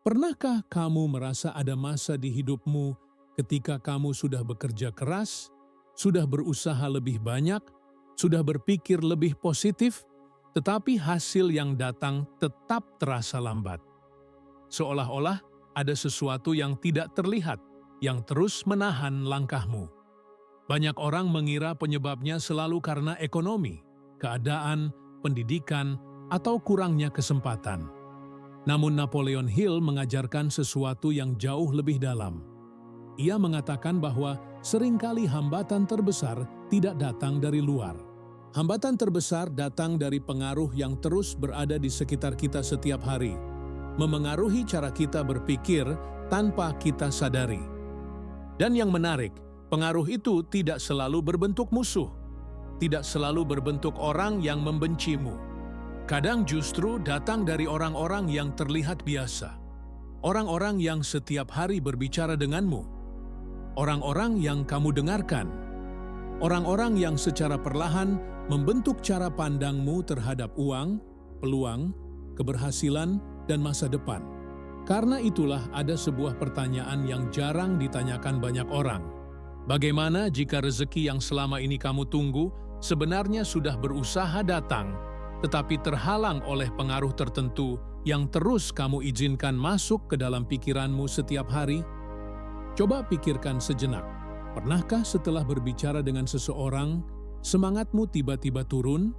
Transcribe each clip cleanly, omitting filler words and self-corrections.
Pernahkah kamu merasa ada masa di hidupmu ketika kamu sudah bekerja keras, sudah berusaha lebih banyak, sudah berpikir lebih positif, tetapi hasil yang datang tetap terasa lambat? Seolah-olah ada sesuatu yang tidak terlihat, yang terus menahan langkahmu. Banyak orang mengira penyebabnya selalu karena ekonomi, keadaan, pendidikan, atau kurangnya kesempatan. Namun Napoleon Hill mengajarkan sesuatu yang jauh lebih dalam. Ia mengatakan bahwa seringkali hambatan terbesar tidak datang dari luar. Hambatan terbesar datang dari pengaruh yang terus berada di sekitar kita setiap hari, memengaruhi cara kita berpikir tanpa kita sadari. Dan yang menarik, pengaruh itu tidak selalu berbentuk musuh, tidak selalu berbentuk orang yang membencimu. Kadang justru datang dari orang-orang yang terlihat biasa, orang-orang yang setiap hari berbicara denganmu, orang-orang yang kamu dengarkan, orang-orang yang secara perlahan membentuk cara pandangmu terhadap uang, peluang, keberhasilan, dan masa depan. Karena itulah ada sebuah pertanyaan yang jarang ditanyakan banyak orang. Bagaimana jika rezeki yang selama ini kamu tunggu sebenarnya sudah berusaha datang, tetapi terhalang oleh pengaruh tertentu yang terus kamu izinkan masuk ke dalam pikiranmu setiap hari? Coba pikirkan sejenak. Pernahkah setelah berbicara dengan seseorang, semangatmu tiba-tiba turun?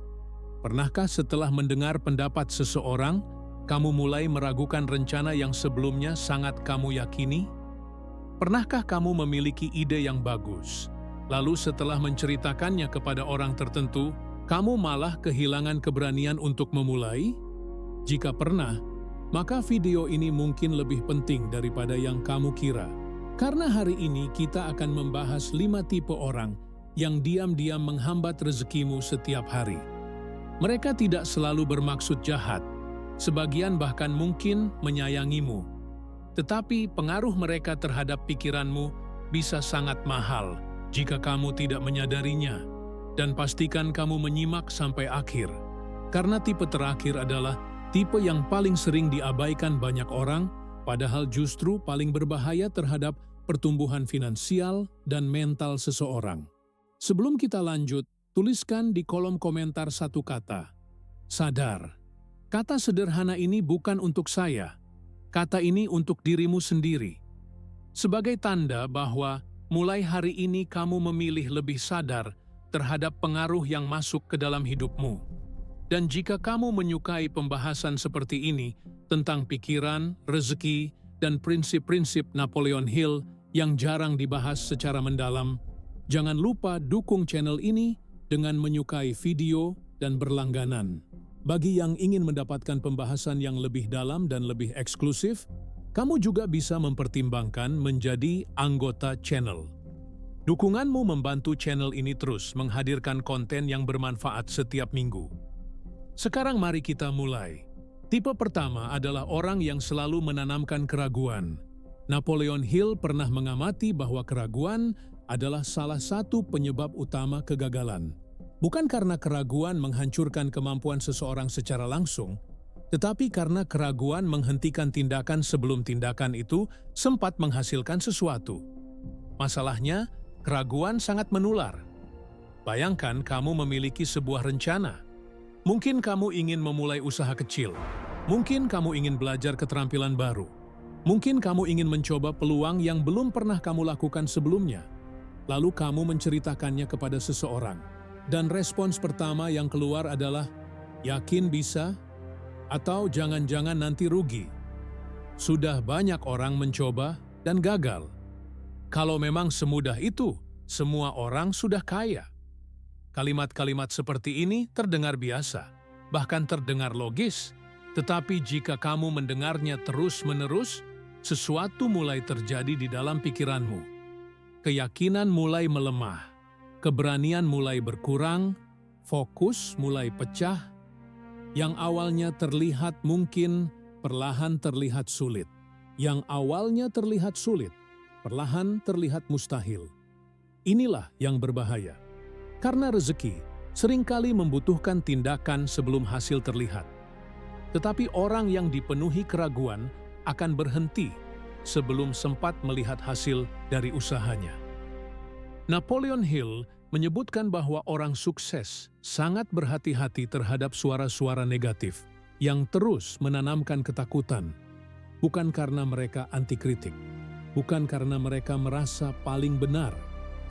Pernahkah setelah mendengar pendapat seseorang, kamu mulai meragukan rencana yang sebelumnya sangat kamu yakini? Pernahkah kamu memiliki ide yang bagus, lalu setelah menceritakannya kepada orang tertentu, kamu malah kehilangan keberanian untuk memulai? Jika pernah, maka video ini mungkin lebih penting daripada yang kamu kira. Karena hari ini kita akan membahas 5 tipe orang yang diam-diam menghambat rezekimu setiap hari. Mereka tidak selalu bermaksud jahat, sebagian bahkan mungkin menyayangimu. Tetapi pengaruh mereka terhadap pikiranmu bisa sangat mahal jika kamu tidak menyadarinya. Dan pastikan kamu menyimak sampai akhir. Karena tipe terakhir adalah tipe yang paling sering diabaikan banyak orang, padahal justru paling berbahaya terhadap pertumbuhan finansial dan mental seseorang. Sebelum kita lanjut, tuliskan di kolom komentar satu kata. Sadar. Kata sederhana ini bukan untuk saya. Kata ini untuk dirimu sendiri. Sebagai tanda bahwa mulai hari ini kamu memilih lebih sadar terhadap pengaruh yang masuk ke dalam hidupmu. Dan jika kamu menyukai pembahasan seperti ini tentang pikiran, rezeki, dan prinsip-prinsip Napoleon Hill yang jarang dibahas secara mendalam, jangan lupa dukung channel ini dengan menyukai video dan berlangganan. Bagi yang ingin mendapatkan pembahasan yang lebih dalam dan lebih eksklusif, kamu juga bisa mempertimbangkan menjadi anggota channel. Dukunganmu membantu channel ini terus menghadirkan konten yang bermanfaat setiap minggu. Sekarang mari kita mulai. Tipe pertama adalah orang yang selalu menanamkan keraguan. Napoleon Hill pernah mengamati bahwa keraguan adalah salah satu penyebab utama kegagalan. Bukan karena keraguan menghancurkan kemampuan seseorang secara langsung, tetapi karena keraguan menghentikan tindakan sebelum tindakan itu sempat menghasilkan sesuatu. Masalahnya, keraguan sangat menular. Bayangkan kamu memiliki sebuah rencana. Mungkin kamu ingin memulai usaha kecil. Mungkin kamu ingin belajar keterampilan baru. Mungkin kamu ingin mencoba peluang yang belum pernah kamu lakukan sebelumnya. Lalu kamu menceritakannya kepada seseorang. Dan respons pertama yang keluar adalah, yakin bisa? Atau jangan-jangan nanti rugi? Sudah banyak orang mencoba dan gagal. Kalau memang semudah itu, semua orang sudah kaya. Kalimat-kalimat seperti ini terdengar biasa, bahkan terdengar logis. Tetapi jika kamu mendengarnya terus-menerus, sesuatu mulai terjadi di dalam pikiranmu. Keyakinan mulai melemah, keberanian mulai berkurang, fokus mulai pecah. Yang awalnya terlihat mungkin, perlahan terlihat sulit. Yang awalnya terlihat sulit, perlahan terlihat mustahil. Inilah yang berbahaya. Karena rezeki seringkali membutuhkan tindakan sebelum hasil terlihat. Tetapi orang yang dipenuhi keraguan akan berhenti sebelum sempat melihat hasil dari usahanya. Napoleon Hill menyebutkan bahwa orang sukses sangat berhati-hati terhadap suara-suara negatif yang terus menanamkan ketakutan, bukan karena mereka anti kritik, bukan karena mereka merasa paling benar,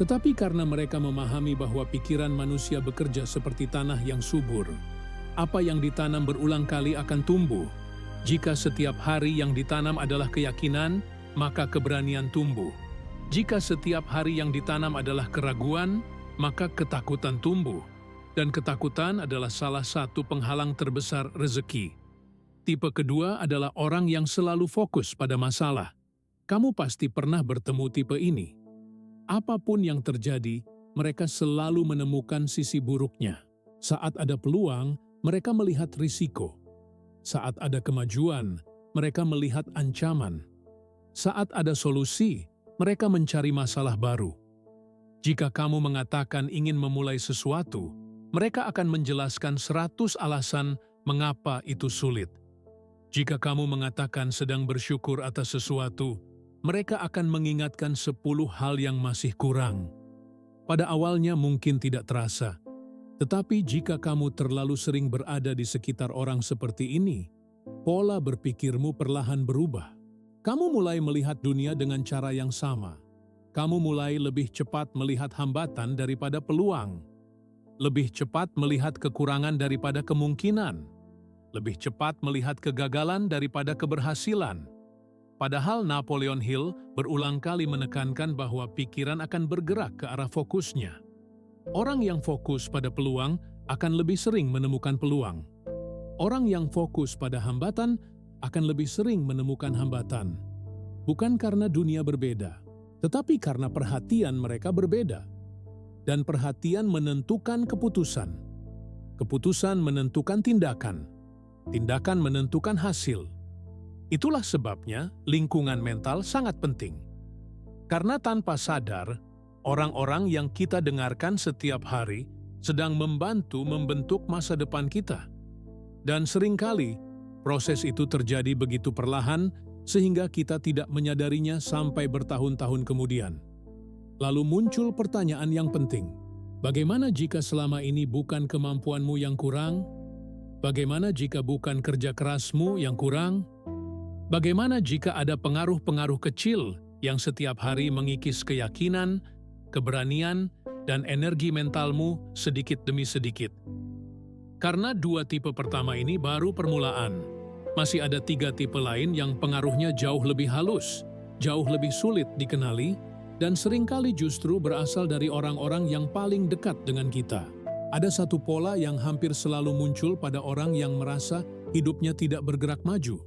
tetapi karena mereka memahami bahwa pikiran manusia bekerja seperti tanah yang subur. Apa yang ditanam berulang kali akan tumbuh. Jika setiap hari yang ditanam adalah keyakinan, maka keberanian tumbuh. Jika setiap hari yang ditanam adalah keraguan, maka ketakutan tumbuh. Dan ketakutan adalah salah satu penghalang terbesar rezeki. Tipe kedua adalah orang yang selalu fokus pada masalah. Kamu pasti pernah bertemu tipe ini. Apapun yang terjadi, mereka selalu menemukan sisi buruknya. Saat ada peluang, mereka melihat risiko. Saat ada kemajuan, mereka melihat ancaman. Saat ada solusi, mereka mencari masalah baru. Jika kamu mengatakan ingin memulai sesuatu, mereka akan menjelaskan 100 alasan mengapa itu sulit. Jika kamu mengatakan sedang bersyukur atas sesuatu, mereka akan mengingatkan 10 hal yang masih kurang. Pada awalnya mungkin tidak terasa, tetapi jika kamu terlalu sering berada di sekitar orang seperti ini, pola berpikirmu perlahan berubah. Kamu mulai melihat dunia dengan cara yang sama. Kamu mulai lebih cepat melihat hambatan daripada peluang. Lebih cepat melihat kekurangan daripada kemungkinan. Lebih cepat melihat kegagalan daripada keberhasilan. Padahal Napoleon Hill berulang kali menekankan bahwa pikiran akan bergerak ke arah fokusnya. Orang yang fokus pada peluang akan lebih sering menemukan peluang. Orang yang fokus pada hambatan akan lebih sering menemukan hambatan. Bukan karena dunia berbeda, tetapi karena perhatian mereka berbeda. Dan perhatian menentukan keputusan. Keputusan menentukan tindakan. Tindakan menentukan hasil. Itulah sebabnya lingkungan mental sangat penting. Karena tanpa sadar, orang-orang yang kita dengarkan setiap hari sedang membantu membentuk masa depan kita. Dan seringkali, proses itu terjadi begitu perlahan sehingga kita tidak menyadarinya sampai bertahun-tahun kemudian. Lalu muncul pertanyaan yang penting. Bagaimana jika selama ini bukan kemampuanmu yang kurang? Bagaimana jika bukan kerja kerasmu yang kurang? Bagaimana jika ada pengaruh-pengaruh kecil yang setiap hari mengikis keyakinan, keberanian, dan energi mentalmu sedikit demi sedikit? Karena 2 tipe pertama ini baru permulaan. Masih ada 3 tipe lain yang pengaruhnya jauh lebih halus, jauh lebih sulit dikenali, dan seringkali justru berasal dari orang-orang yang paling dekat dengan kita. Ada satu pola yang hampir selalu muncul pada orang yang merasa hidupnya tidak bergerak maju.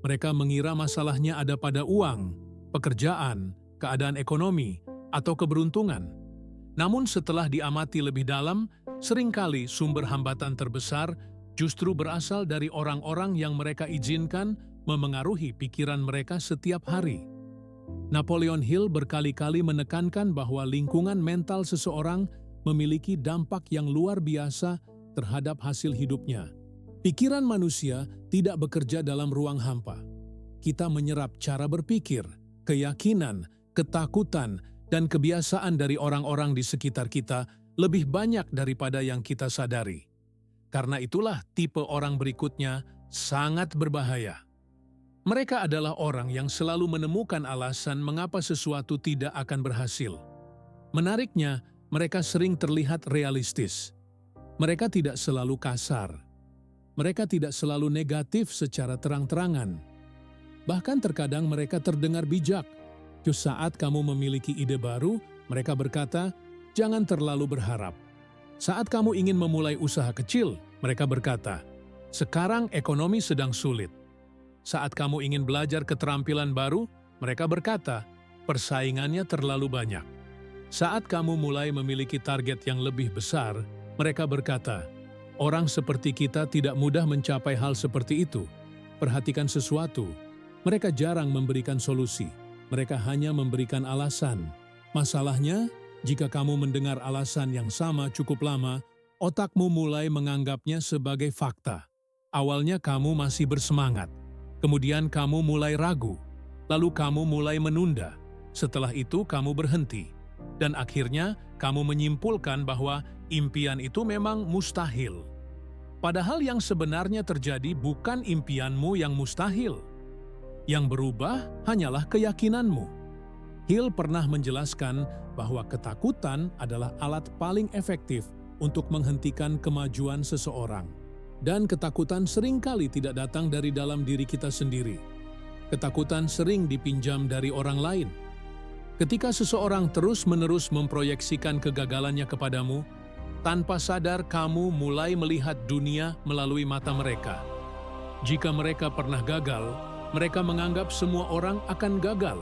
Mereka mengira masalahnya ada pada uang, pekerjaan, keadaan ekonomi, atau keberuntungan. Namun setelah diamati lebih dalam, seringkali sumber hambatan terbesar justru berasal dari orang-orang yang mereka izinkan memengaruhi pikiran mereka setiap hari. Napoleon Hill berkali-kali menekankan bahwa lingkungan mental seseorang memiliki dampak yang luar biasa terhadap hasil hidupnya. Pikiran manusia tidak bekerja dalam ruang hampa. Kita menyerap cara berpikir, keyakinan, ketakutan, dan kebiasaan dari orang-orang di sekitar kita lebih banyak daripada yang kita sadari. Karena itulah tipe orang berikutnya sangat berbahaya. Mereka adalah orang yang selalu menemukan alasan mengapa sesuatu tidak akan berhasil. Menariknya, mereka sering terlihat realistis. Mereka tidak selalu kasar. Mereka tidak selalu negatif secara terang-terangan. Bahkan terkadang mereka terdengar bijak. Saat kamu memiliki ide baru, mereka berkata, jangan terlalu berharap. Saat kamu ingin memulai usaha kecil, mereka berkata, sekarang ekonomi sedang sulit. Saat kamu ingin belajar keterampilan baru, mereka berkata, persaingannya terlalu banyak. Saat kamu mulai memiliki target yang lebih besar, mereka berkata, orang seperti kita tidak mudah mencapai hal seperti itu. Perhatikan sesuatu. Mereka jarang memberikan solusi. Mereka hanya memberikan alasan. Masalahnya, jika kamu mendengar alasan yang sama cukup lama, otakmu mulai menganggapnya sebagai fakta. Awalnya kamu masih bersemangat. Kemudian kamu mulai ragu, lalu kamu mulai menunda. Setelah itu kamu berhenti. Dan akhirnya kamu menyimpulkan bahwa impian itu memang mustahil. Padahal yang sebenarnya terjadi bukan impianmu yang mustahil. Yang berubah hanyalah keyakinanmu. Hill pernah menjelaskan bahwa ketakutan adalah alat paling efektif untuk menghentikan kemajuan seseorang. Dan ketakutan seringkali tidak datang dari dalam diri kita sendiri. Ketakutan sering dipinjam dari orang lain. Ketika seseorang terus-menerus memproyeksikan kegagalannya kepadamu, tanpa sadar kamu mulai melihat dunia melalui mata mereka. Jika mereka pernah gagal, mereka menganggap semua orang akan gagal.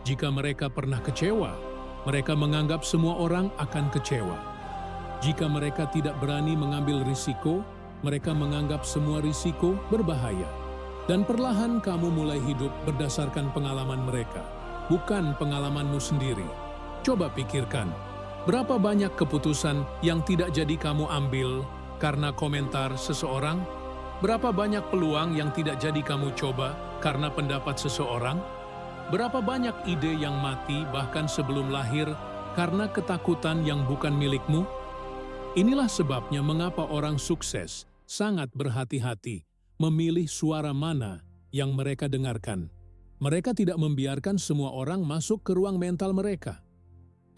Jika mereka pernah kecewa, mereka menganggap semua orang akan kecewa. Jika mereka tidak berani mengambil risiko, mereka menganggap semua risiko berbahaya. Dan perlahan kamu mulai hidup berdasarkan pengalaman mereka, bukan pengalamanmu sendiri. Coba pikirkan, berapa banyak keputusan yang tidak jadi kamu ambil karena komentar seseorang? Berapa banyak peluang yang tidak jadi kamu coba karena pendapat seseorang? Berapa banyak ide yang mati bahkan sebelum lahir karena ketakutan yang bukan milikmu? Inilah sebabnya mengapa orang sukses sangat berhati-hati memilih suara mana yang mereka dengarkan. Mereka tidak membiarkan semua orang masuk ke ruang mental mereka.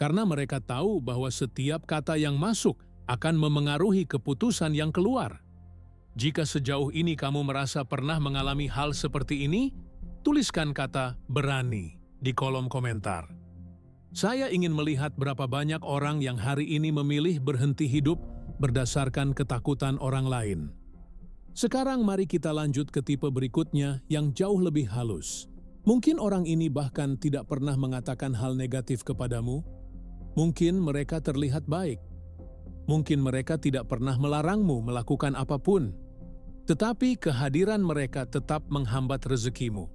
Karena mereka tahu bahwa setiap kata yang masuk akan memengaruhi keputusan yang keluar. Jika sejauh ini kamu merasa pernah mengalami hal seperti ini, tuliskan kata "berani" di kolom komentar. Saya ingin melihat berapa banyak orang yang hari ini memilih berhenti hidup berdasarkan ketakutan orang lain. Sekarang mari kita lanjut ke tipe berikutnya yang jauh lebih halus. Mungkin orang ini bahkan tidak pernah mengatakan hal negatif kepadamu. Mungkin mereka terlihat baik. Mungkin mereka tidak pernah melarangmu melakukan apapun. Tetapi kehadiran mereka tetap menghambat rezekimu.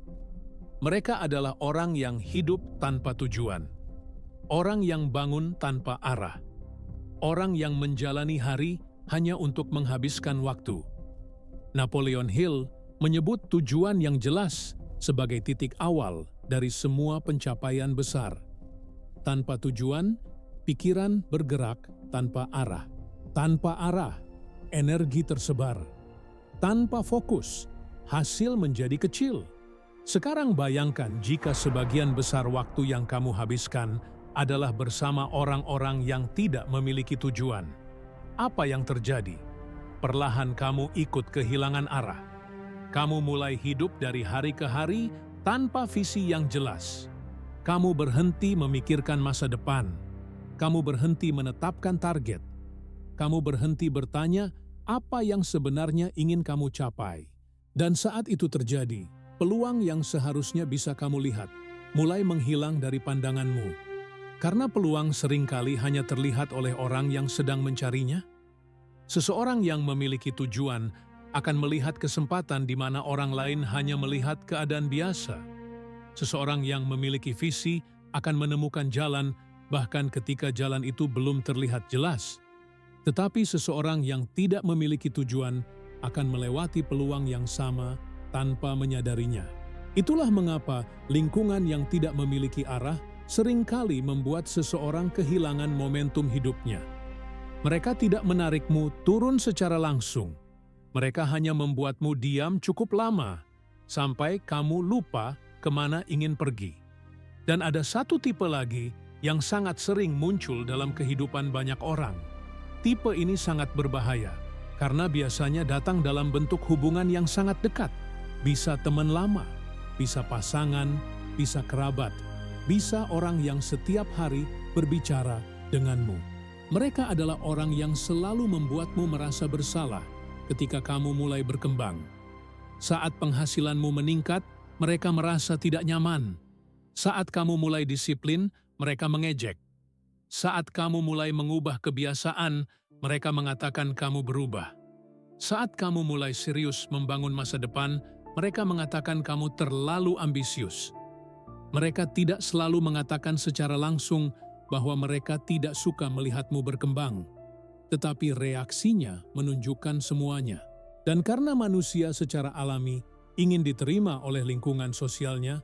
Mereka adalah orang yang hidup tanpa tujuan. Orang yang bangun tanpa arah. Orang yang menjalani hari hanya untuk menghabiskan waktu. Napoleon Hill menyebut tujuan yang jelas sebagai titik awal dari semua pencapaian besar. Tanpa tujuan, pikiran bergerak tanpa arah. Tanpa arah, energi tersebar. Tanpa fokus, hasil menjadi kecil. Sekarang bayangkan jika sebagian besar waktu yang kamu habiskan adalah bersama orang-orang yang tidak memiliki tujuan. Apa yang terjadi? Perlahan kamu ikut kehilangan arah. Kamu mulai hidup dari hari ke hari tanpa visi yang jelas. Kamu berhenti memikirkan masa depan. Kamu berhenti menetapkan target. Kamu berhenti bertanya apa yang sebenarnya ingin kamu capai. Dan saat itu terjadi, peluang yang seharusnya bisa kamu lihat mulai menghilang dari pandanganmu. Karena peluang seringkali hanya terlihat oleh orang yang sedang mencarinya. Seseorang yang memiliki tujuan akan melihat kesempatan di mana orang lain hanya melihat keadaan biasa. Seseorang yang memiliki visi akan menemukan jalan bahkan ketika jalan itu belum terlihat jelas. Tetapi seseorang yang tidak memiliki tujuan akan melewati peluang yang sama tanpa menyadarinya. Itulah mengapa lingkungan yang tidak memiliki arah seringkali membuat seseorang kehilangan momentum hidupnya. Mereka tidak menarikmu turun secara langsung. Mereka hanya membuatmu diam cukup lama, sampai kamu lupa kemana ingin pergi. Dan ada satu tipe lagi yang sangat sering muncul dalam kehidupan banyak orang. Tipe ini sangat berbahaya, karena biasanya datang dalam bentuk hubungan yang sangat dekat. Bisa teman lama, bisa pasangan, bisa kerabat, bisa orang yang setiap hari berbicara denganmu. Mereka adalah orang yang selalu membuatmu merasa bersalah ketika kamu mulai berkembang. Saat penghasilanmu meningkat, mereka merasa tidak nyaman. Saat kamu mulai disiplin, mereka mengejek. Saat kamu mulai mengubah kebiasaan, mereka mengatakan kamu berubah. Saat kamu mulai serius membangun masa depan, mereka mengatakan kamu terlalu ambisius. Mereka tidak selalu mengatakan secara langsung bahwa mereka tidak suka melihatmu berkembang, tetapi reaksinya menunjukkan semuanya. Dan karena manusia secara alami ingin diterima oleh lingkungan sosialnya,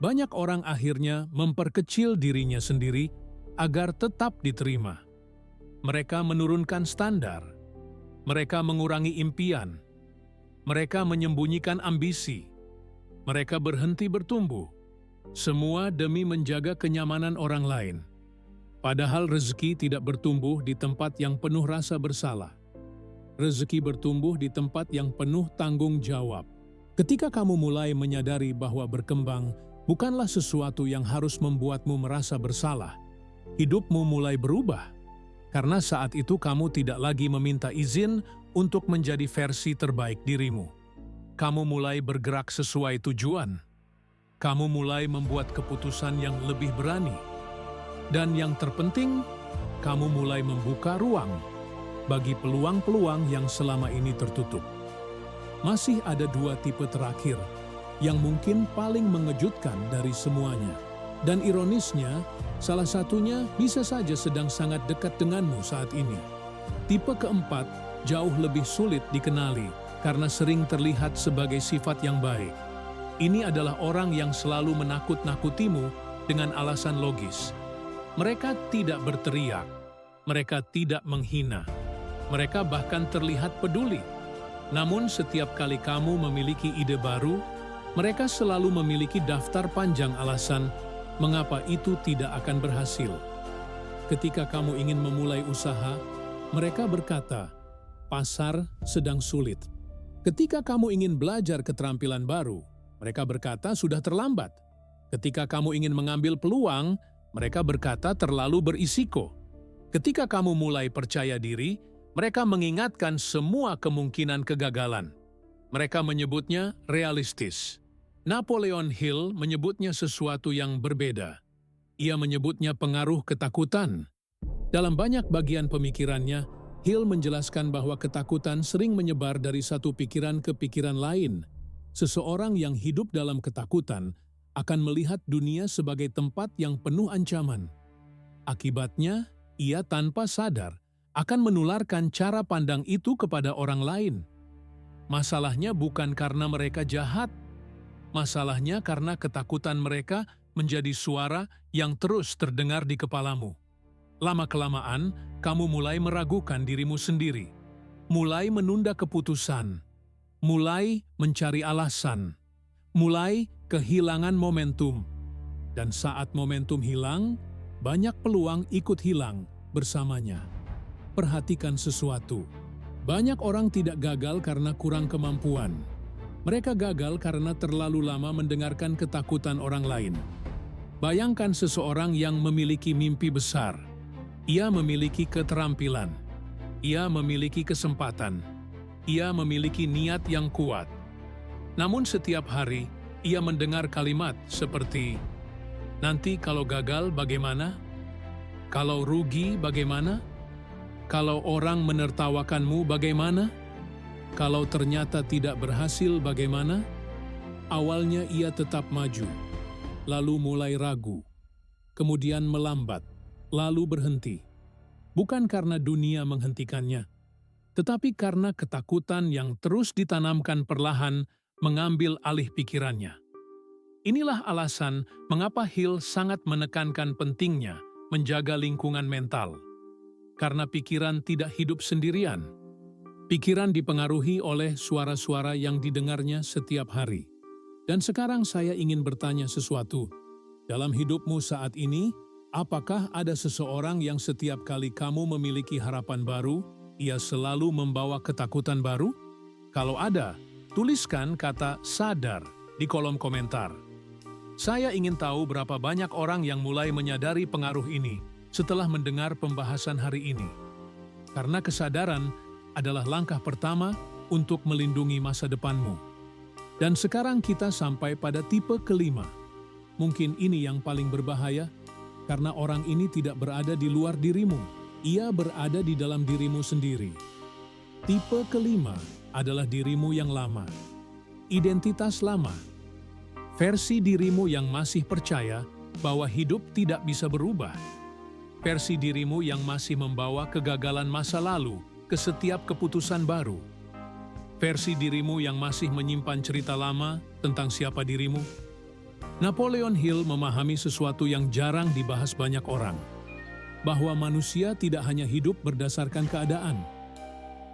banyak orang akhirnya memperkecil dirinya sendiri agar tetap diterima. Mereka menurunkan standar, mereka mengurangi impian, mereka menyembunyikan ambisi, mereka berhenti bertumbuh, semua demi menjaga kenyamanan orang lain. Padahal rezeki tidak bertumbuh di tempat yang penuh rasa bersalah. Rezeki bertumbuh di tempat yang penuh tanggung jawab. Ketika kamu mulai menyadari bahwa berkembang bukanlah sesuatu yang harus membuatmu merasa bersalah, hidupmu mulai berubah. Karena saat itu kamu tidak lagi meminta izin untuk menjadi versi terbaik dirimu. Kamu mulai bergerak sesuai tujuan. Kamu mulai membuat keputusan yang lebih berani. Dan yang terpenting, kamu mulai membuka ruang bagi peluang-peluang yang selama ini tertutup. Masih ada dua tipe terakhir yang mungkin paling mengejutkan dari semuanya. Dan ironisnya, salah satunya bisa saja sedang sangat dekat denganmu saat ini. Tipe keempat jauh lebih sulit dikenali karena sering terlihat sebagai sifat yang baik. Ini adalah orang yang selalu menakut-nakutimu dengan alasan logis. Mereka tidak berteriak, mereka tidak menghina, mereka bahkan terlihat peduli. Namun setiap kali kamu memiliki ide baru, mereka selalu memiliki daftar panjang alasan mengapa itu tidak akan berhasil. Ketika kamu ingin memulai usaha, mereka berkata, pasar sedang sulit. Ketika kamu ingin belajar keterampilan baru, mereka berkata sudah terlambat. Ketika kamu ingin mengambil peluang, mereka berkata terlalu berisiko. Ketika kamu mulai percaya diri, mereka mengingatkan semua kemungkinan kegagalan. Mereka menyebutnya realistis. Napoleon Hill menyebutnya sesuatu yang berbeda. Ia menyebutnya pengaruh ketakutan. Dalam banyak bagian pemikirannya, Hill menjelaskan bahwa ketakutan sering menyebar dari satu pikiran ke pikiran lain. Seseorang yang hidup dalam ketakutan akan melihat dunia sebagai tempat yang penuh ancaman. Akibatnya, ia tanpa sadar akan menularkan cara pandang itu kepada orang lain. Masalahnya bukan karena mereka jahat. Masalahnya karena ketakutan mereka menjadi suara yang terus terdengar di kepalamu. Lama-kelamaan, kamu mulai meragukan dirimu sendiri, mulai menunda keputusan, mulai mencari alasan, mulai kehilangan momentum. Dan saat momentum hilang, banyak peluang ikut hilang bersamanya. Perhatikan sesuatu. Banyak orang tidak gagal karena kurang kemampuan. Mereka gagal karena terlalu lama mendengarkan ketakutan orang lain. Bayangkan seseorang yang memiliki mimpi besar. Ia memiliki keterampilan. Ia memiliki kesempatan. Ia memiliki niat yang kuat. Namun setiap hari, ia mendengar kalimat seperti, nanti kalau gagal bagaimana? Kalau rugi bagaimana? Kalau orang menertawakanmu bagaimana? Kalau ternyata tidak berhasil bagaimana? Awalnya ia tetap maju, lalu mulai ragu, kemudian melambat, lalu berhenti. Bukan karena dunia menghentikannya, tetapi karena ketakutan yang terus ditanamkan perlahan mengambil alih pikirannya. Inilah alasan mengapa Hill sangat menekankan pentingnya menjaga lingkungan mental. Karena pikiran tidak hidup sendirian. Pikiran dipengaruhi oleh suara-suara yang didengarnya setiap hari. Dan sekarang saya ingin bertanya sesuatu. Dalam hidupmu saat ini, apakah ada seseorang yang setiap kali kamu memiliki harapan baru, ia selalu membawa ketakutan baru? Kalau ada, tuliskan kata sadar di kolom komentar. Saya ingin tahu berapa banyak orang yang mulai menyadari pengaruh ini setelah mendengar pembahasan hari ini. Karena kesadaran adalah langkah pertama untuk melindungi masa depanmu. Dan sekarang kita sampai pada tipe kelima. Mungkin ini yang paling berbahaya, karena orang ini tidak berada di luar dirimu. Ia berada di dalam dirimu sendiri. Tipe kelima adalah dirimu yang lama. Identitas lama. Versi dirimu yang masih percaya bahwa hidup tidak bisa berubah. Versi dirimu yang masih membawa kegagalan masa lalu ke setiap keputusan baru. Versi dirimu yang masih menyimpan cerita lama tentang siapa dirimu? Napoleon Hill memahami sesuatu yang jarang dibahas banyak orang, bahwa manusia tidak hanya hidup berdasarkan keadaan.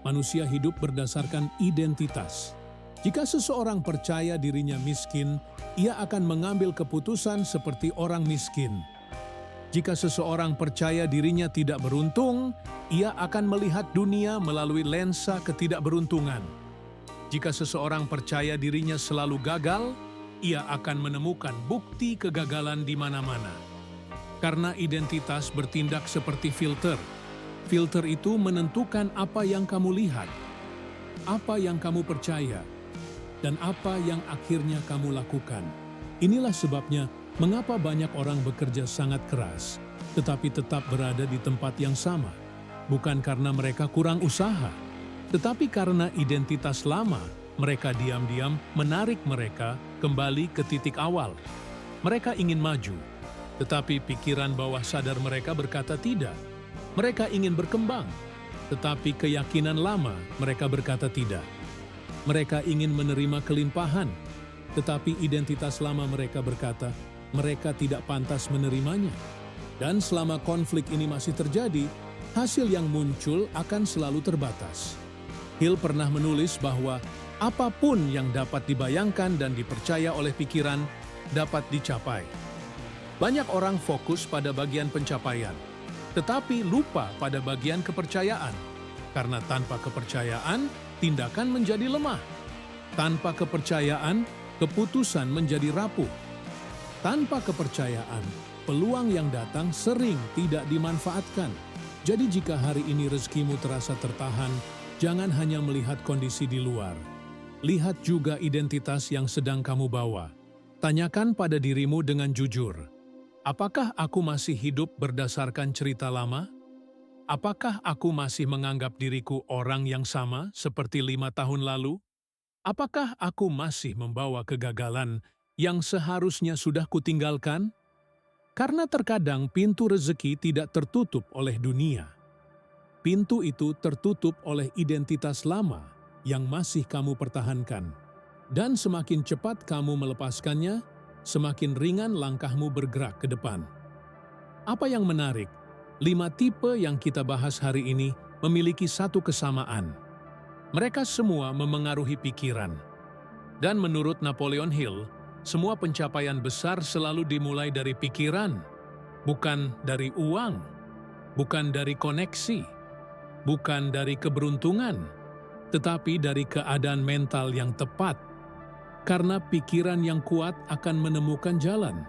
Manusia hidup berdasarkan identitas. Jika seseorang percaya dirinya miskin, ia akan mengambil keputusan seperti orang miskin. Jika seseorang percaya dirinya tidak beruntung, ia akan melihat dunia melalui lensa ketidakberuntungan. Jika seseorang percaya dirinya selalu gagal, ia akan menemukan bukti kegagalan di mana-mana. Karena identitas bertindak seperti filter. Filter itu menentukan apa yang kamu lihat, apa yang kamu percaya, dan apa yang akhirnya kamu lakukan. Inilah sebabnya mengapa banyak orang bekerja sangat keras, tetapi tetap berada di tempat yang sama. Bukan karena mereka kurang usaha, tetapi karena identitas lama, mereka diam-diam menarik mereka kembali ke titik awal. Mereka ingin maju, tetapi pikiran bawah sadar mereka berkata tidak. Mereka ingin berkembang, tetapi keyakinan lama mereka berkata tidak. Mereka ingin menerima kelimpahan, tetapi identitas lama mereka berkata, mereka tidak pantas menerimanya. Dan selama konflik ini masih terjadi, hasil yang muncul akan selalu terbatas. Hill pernah menulis bahwa apapun yang dapat dibayangkan dan dipercaya oleh pikiran dapat dicapai. Banyak orang fokus pada bagian pencapaian, tetapi lupa pada bagian kepercayaan. Karena tanpa kepercayaan, tindakan menjadi lemah. Tanpa kepercayaan, keputusan menjadi rapuh. Tanpa kepercayaan, peluang yang datang sering tidak dimanfaatkan. Jadi jika hari ini rezekimu terasa tertahan, jangan hanya melihat kondisi di luar. Lihat juga identitas yang sedang kamu bawa. Tanyakan pada dirimu dengan jujur, apakah aku masih hidup berdasarkan cerita lama? Apakah aku masih menganggap diriku orang yang sama seperti 5 tahun lalu? Apakah aku masih membawa kegagalan yang seharusnya sudah kutinggalkan? Karena terkadang pintu rezeki tidak tertutup oleh dunia. Pintu itu tertutup oleh identitas lama yang masih kamu pertahankan. Dan semakin cepat kamu melepaskannya, semakin ringan langkahmu bergerak ke depan. Apa yang menarik, 5 tipe yang kita bahas hari ini memiliki satu kesamaan. Mereka semua memengaruhi pikiran. Dan menurut Napoleon Hill, semua pencapaian besar selalu dimulai dari pikiran, bukan dari uang, bukan dari koneksi, bukan dari keberuntungan, tetapi dari keadaan mental yang tepat. Karena pikiran yang kuat akan menemukan jalan,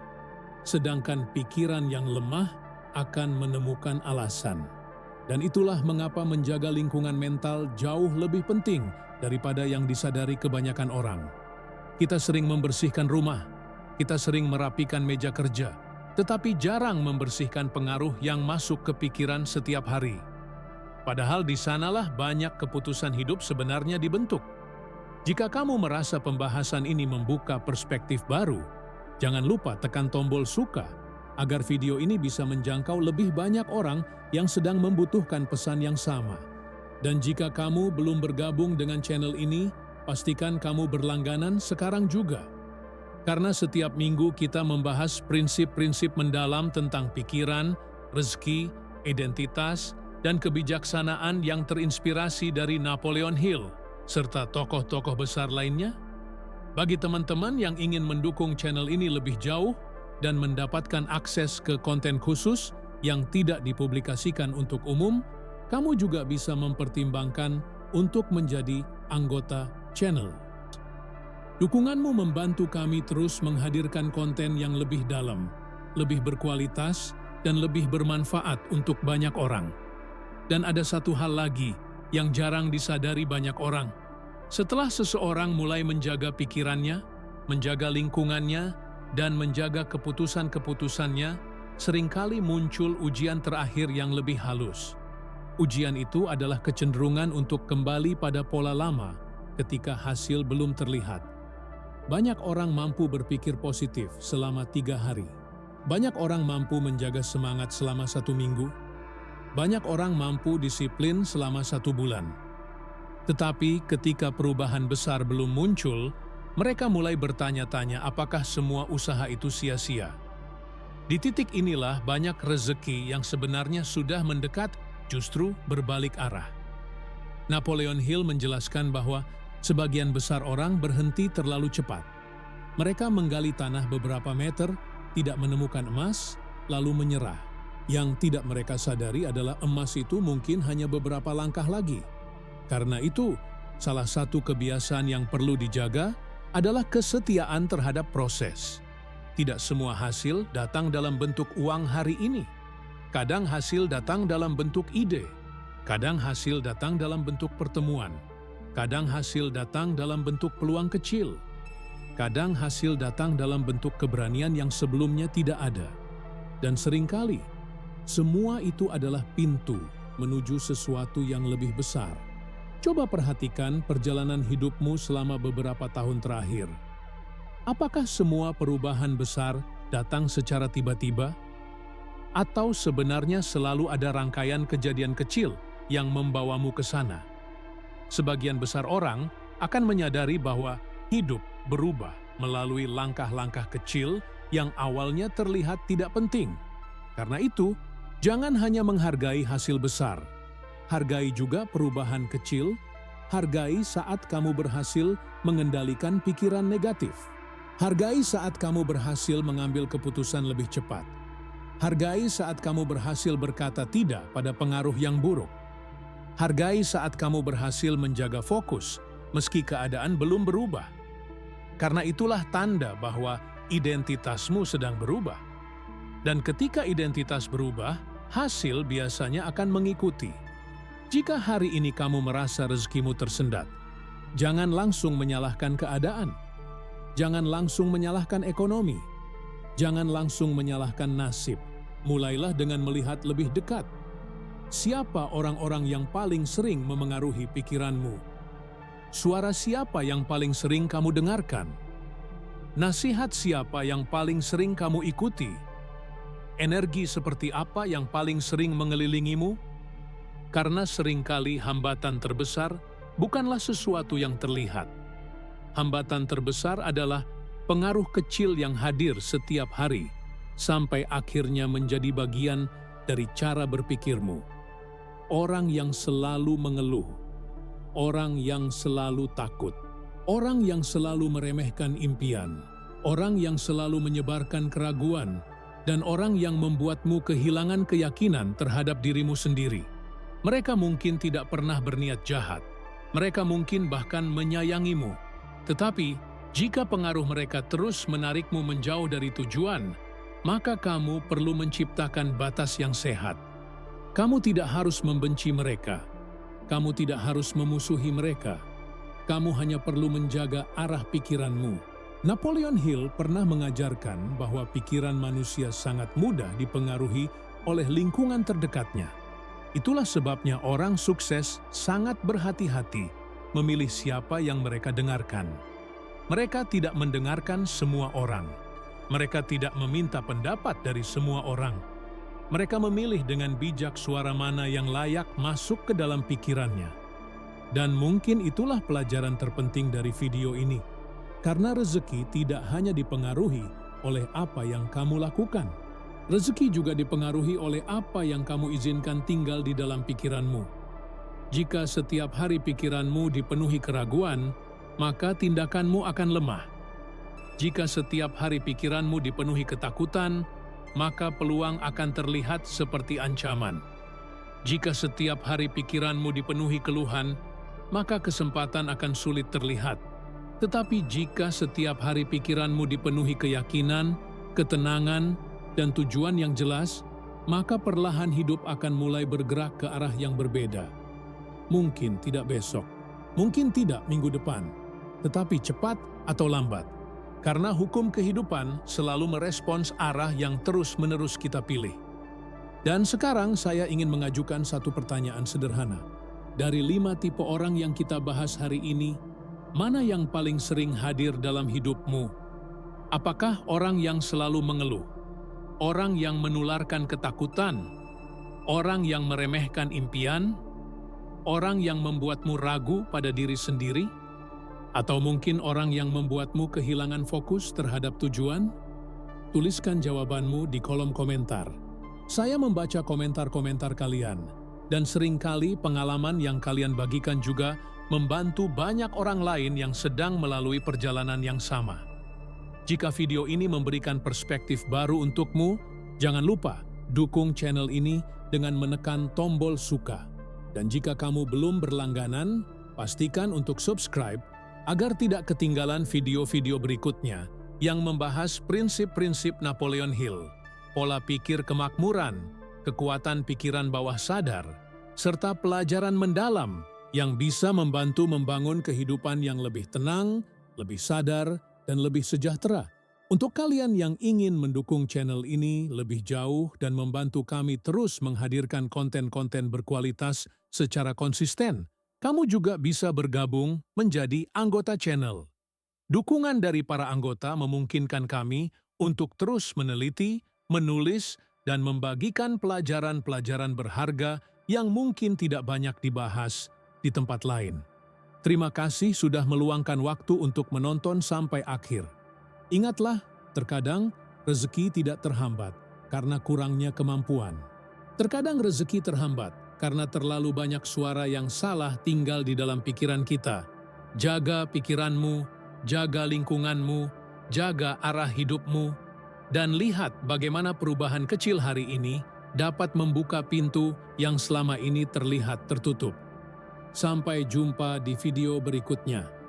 sedangkan pikiran yang lemah akan menemukan alasan. Dan itulah mengapa menjaga lingkungan mental jauh lebih penting daripada yang disadari kebanyakan orang. Kita sering membersihkan rumah, kita sering merapikan meja kerja, tetapi jarang membersihkan pengaruh yang masuk ke pikiran setiap hari. Padahal di sanalah banyak keputusan hidup sebenarnya dibentuk. Jika kamu merasa pembahasan ini membuka perspektif baru, jangan lupa tekan tombol suka agar video ini bisa menjangkau lebih banyak orang yang sedang membutuhkan pesan yang sama. Dan jika kamu belum bergabung dengan channel ini, pastikan kamu berlangganan sekarang juga. Karena setiap minggu kita membahas prinsip-prinsip mendalam tentang pikiran, rezeki, identitas, dan kebijaksanaan yang terinspirasi dari Napoleon Hill, serta tokoh-tokoh besar lainnya. Bagi teman-teman yang ingin mendukung channel ini lebih jauh dan mendapatkan akses ke konten khusus yang tidak dipublikasikan untuk umum, kamu juga bisa mempertimbangkan untuk menjadi anggota channel. Dukunganmu membantu kami terus menghadirkan konten yang lebih dalam, lebih berkualitas, dan lebih bermanfaat untuk banyak orang. Dan ada satu hal lagi yang jarang disadari banyak orang. Setelah seseorang mulai menjaga pikirannya, menjaga lingkungannya, dan menjaga keputusan-keputusannya, seringkali muncul ujian terakhir yang lebih halus. Ujian itu adalah kecenderungan untuk kembali pada pola lama ketika hasil belum terlihat. Banyak orang mampu berpikir positif selama 3 hari. Banyak orang mampu menjaga semangat selama 1 minggu. Banyak orang mampu disiplin selama 1 bulan. Tetapi ketika perubahan besar belum muncul, mereka mulai bertanya-tanya apakah semua usaha itu sia-sia. Di titik inilah banyak rezeki yang sebenarnya sudah mendekat justru berbalik arah. Napoleon Hill menjelaskan bahwa sebagian besar orang berhenti terlalu cepat. Mereka menggali tanah beberapa meter, tidak menemukan emas, lalu menyerah. Yang tidak mereka sadari adalah emas itu mungkin hanya beberapa langkah lagi. Karena itu, salah satu kebiasaan yang perlu dijaga adalah kesetiaan terhadap proses. Tidak semua hasil datang dalam bentuk uang hari ini. Kadang hasil datang dalam bentuk ide. Kadang hasil datang dalam bentuk pertemuan. Kadang hasil datang dalam bentuk peluang kecil. Kadang hasil datang dalam bentuk keberanian yang sebelumnya tidak ada. Dan seringkali, semua itu adalah pintu menuju sesuatu yang lebih besar. Coba perhatikan perjalanan hidupmu selama beberapa tahun terakhir. Apakah semua perubahan besar datang secara tiba-tiba? Atau sebenarnya selalu ada rangkaian kejadian kecil yang membawamu ke sana? Sebagian besar orang akan menyadari bahwa hidup berubah melalui langkah-langkah kecil yang awalnya terlihat tidak penting. Karena itu, jangan hanya menghargai hasil besar. Hargai juga perubahan kecil, hargai saat kamu berhasil mengendalikan pikiran negatif. Hargai saat kamu berhasil mengambil keputusan lebih cepat. Hargai saat kamu berhasil berkata tidak pada pengaruh yang buruk. Hargai saat kamu berhasil menjaga fokus, meski keadaan belum berubah. Karena itulah tanda bahwa identitasmu sedang berubah. Dan ketika identitas berubah, hasil biasanya akan mengikuti. Jika hari ini kamu merasa rezekimu tersendat, jangan langsung menyalahkan keadaan. Jangan langsung menyalahkan ekonomi. Jangan langsung menyalahkan nasib. Mulailah dengan melihat lebih dekat. Siapa orang-orang yang paling sering memengaruhi pikiranmu? Suara siapa yang paling sering kamu dengarkan? Nasihat siapa yang paling sering kamu ikuti? Energi seperti apa yang paling sering mengelilingimu? Karena seringkali hambatan terbesar bukanlah sesuatu yang terlihat. Hambatan terbesar adalah pengaruh kecil yang hadir setiap hari, sampai akhirnya menjadi bagian dari cara berpikirmu. Orang yang selalu mengeluh, orang yang selalu takut, orang yang selalu meremehkan impian, orang yang selalu menyebarkan keraguan, dan orang yang membuatmu kehilangan keyakinan terhadap dirimu sendiri. Mereka mungkin tidak pernah berniat jahat. Mereka mungkin bahkan menyayangimu. Tetapi, jika pengaruh mereka terus menarikmu menjauh dari tujuan, maka kamu perlu menciptakan batas yang sehat. Kamu tidak harus membenci mereka. Kamu tidak harus memusuhi mereka. Kamu hanya perlu menjaga arah pikiranmu. Napoleon Hill pernah mengajarkan bahwa pikiran manusia sangat mudah dipengaruhi oleh lingkungan terdekatnya. Itulah sebabnya orang sukses sangat berhati-hati memilih siapa yang mereka dengarkan. Mereka tidak mendengarkan semua orang. Mereka tidak meminta pendapat dari semua orang. Mereka memilih dengan bijak suara mana yang layak masuk ke dalam pikirannya. Dan mungkin itulah pelajaran terpenting dari video ini. Karena rezeki tidak hanya dipengaruhi oleh apa yang kamu lakukan. Rezeki juga dipengaruhi oleh apa yang kamu izinkan tinggal di dalam pikiranmu. Jika setiap hari pikiranmu dipenuhi keraguan, maka tindakanmu akan lemah. Jika setiap hari pikiranmu dipenuhi ketakutan, maka peluang akan terlihat seperti ancaman. Jika setiap hari pikiranmu dipenuhi keluhan, maka kesempatan akan sulit terlihat. Tetapi jika setiap hari pikiranmu dipenuhi keyakinan, ketenangan, dan tujuan yang jelas, maka perlahan hidup akan mulai bergerak ke arah yang berbeda. Mungkin tidak besok, mungkin tidak minggu depan, tetapi cepat atau lambat. Karena hukum kehidupan selalu merespons arah yang terus-menerus kita pilih. Dan sekarang saya ingin mengajukan satu pertanyaan sederhana. Dari 5 tipe orang yang kita bahas hari ini, mana yang paling sering hadir dalam hidupmu? Apakah orang yang selalu mengeluh? Orang yang menularkan ketakutan, orang yang meremehkan impian, Orang yang membuatmu ragu pada diri sendiri? Atau mungkin orang yang membuatmu kehilangan fokus terhadap tujuan? Tuliskan jawabanmu di kolom komentar. Saya membaca komentar-komentar kalian, dan seringkali pengalaman yang kalian bagikan juga membantu banyak orang lain yang sedang melalui perjalanan yang sama. Jika video ini memberikan perspektif baru untukmu, jangan lupa dukung channel ini dengan menekan tombol suka. Dan jika kamu belum berlangganan, pastikan untuk subscribe agar tidak ketinggalan video-video berikutnya yang membahas prinsip-prinsip Napoleon Hill, pola pikir kemakmuran, kekuatan pikiran bawah sadar, serta pelajaran mendalam yang bisa membantu membangun kehidupan yang lebih tenang, lebih sadar, dan lebih sejahtera. Untuk kalian yang ingin mendukung channel ini lebih jauh dan membantu kami terus menghadirkan konten-konten berkualitas secara konsisten, kamu juga bisa bergabung menjadi anggota channel. Dukungan dari para anggota memungkinkan kami untuk terus meneliti, menulis, dan membagikan pelajaran-pelajaran berharga yang mungkin tidak banyak dibahas di tempat lain. Terima kasih sudah meluangkan waktu untuk menonton sampai akhir. Ingatlah, terkadang rezeki tidak terhambat karena kurangnya kemampuan. Terkadang rezeki terhambat karena terlalu banyak suara yang salah tinggal di dalam pikiran kita. Jaga pikiranmu, jaga lingkunganmu, jaga arah hidupmu, dan lihat bagaimana perubahan kecil hari ini dapat membuka pintu yang selama ini terlihat tertutup. Sampai jumpa di video berikutnya.